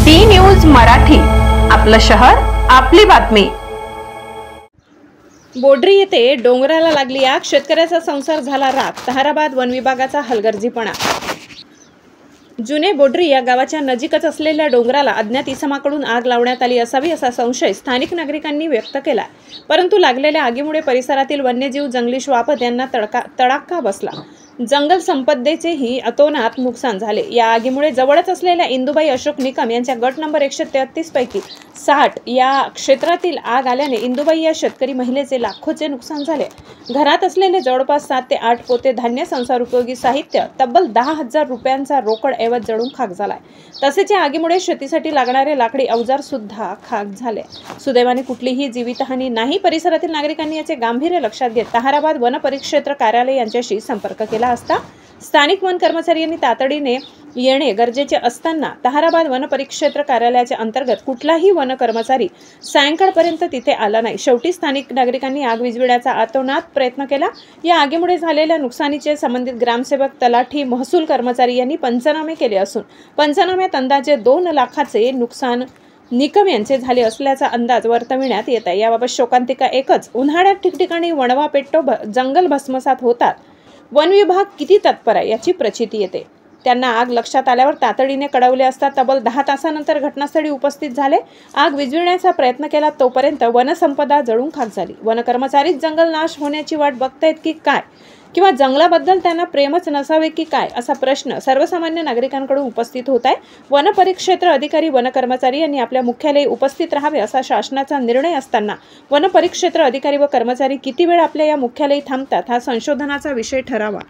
D news Marathi, आपलं शहर आपली बातमी। बोडरी येथे डोंगराला लागली आग, शेतकऱ्याचा संसार झाला राख। ताहराबाद वन विभागाचा हलगर्जीपणा। जुने बोडरी या गावाच्या नजीकच असलेल्या डोंगराला अज्ञात इसमाकडून आग लावण्यात आली असावी असा संशय स्थानिक नागरिकांनी व्यक्त केला। परंतु लागलेल्या आगीमुळे परिसरातील वन्यजीव, जंगली श्वापद यांना तडाखा बसला। जंगल संपदेचेही अतोनात नुकसान झाले। या आगीमुळे जवळच असलेल्या इंदुबाई अशोक निकम यांच्या गट नंबर 133 पैकी 60 या क्षेत्रातील आग आल्याने इंदुबाई या शेतकरी महिलेचे लाखोचे नुकसान झाले। घरात असलेले जवळपास 7 ते 8 पोते धान्य, संसार उपयोगी साहित्य, तब्बल 10,000 रुपयांचा रोकड ऐवज जळून खाक झालाय। तसेच या आगीमुळे शेतीसाठी लागणारे लाकडी अवजार सुद्धा खाक झाले। सुदैवाने कुठलीही जीवितहानी नाही। परिसरातील नागरिकांनी याचे गांभीर्य लक्षात घेत ताहराबाद वन परिक्षेत्र कार्यालय यांच्याशी संपर्क केला असता स्थानिक वन कर्मचारी यांनी तातडीने येणे गरजेचे असताना ताहराबाद वन परिक्षेत्र कार्यालयाच्या अंतर्गत कुठलाही वन कर्मचारी सायंकाळपर्यंत तिथे आला नाही। शेवटी स्थानिक नागरिकांनी आग विझविण्याचा आतोनात प्रयत्न केला। या आगीमुळे झालेल्या नुकसानीचे संबंधित ग्रामसेवक, तलाठी, महसूल कर्मचारी यांनी पंचनामे केले असून पंचनाम्यात अंदाजे 2 लाखाचे नुकसान निकम यांचे झाले असल्याचा अंदाज वर्तविण्यात येत आहे। याबाबत शोकांतिका एकच, उन्हाळ्यात ठिकठिकाणी वणवा पेटतो, जंगल भस्मसात होतात। वन विभाग किती तत्पर आहे याची प्रचिती येते। त्यांना आग लक्षात आल्यावर तातडीने कळवले असता तब्बल 10 तासानंतर घटनास्थळी उपस्थित झाले। आग विझविण्याचा प्रयत्न केला तोपर्यंत वनसंपदा जळून खाक झाली। वन कर्मचारीच जंगल नाश होण्याची वाट बघतायत की काय, किंवा जंगलाबद्दल त्यांना प्रेमच नसावे की काय, असा प्रश्न सर्वसामान्य नागरिकांकडून उपस्थित होत आहे। वन परिक्षेत्र अधिकारी, वन कर्मचारी यांनी आपल्या मुख्यालयी उपस्थित राहावे असा शासनाचा निर्णय असताना वन परिक्षेत्र अधिकारी व कर्मचारी किती वेळ आपल्या या मुख्यालयी थांबतात हा संशोधनाचा विषय ठरावा।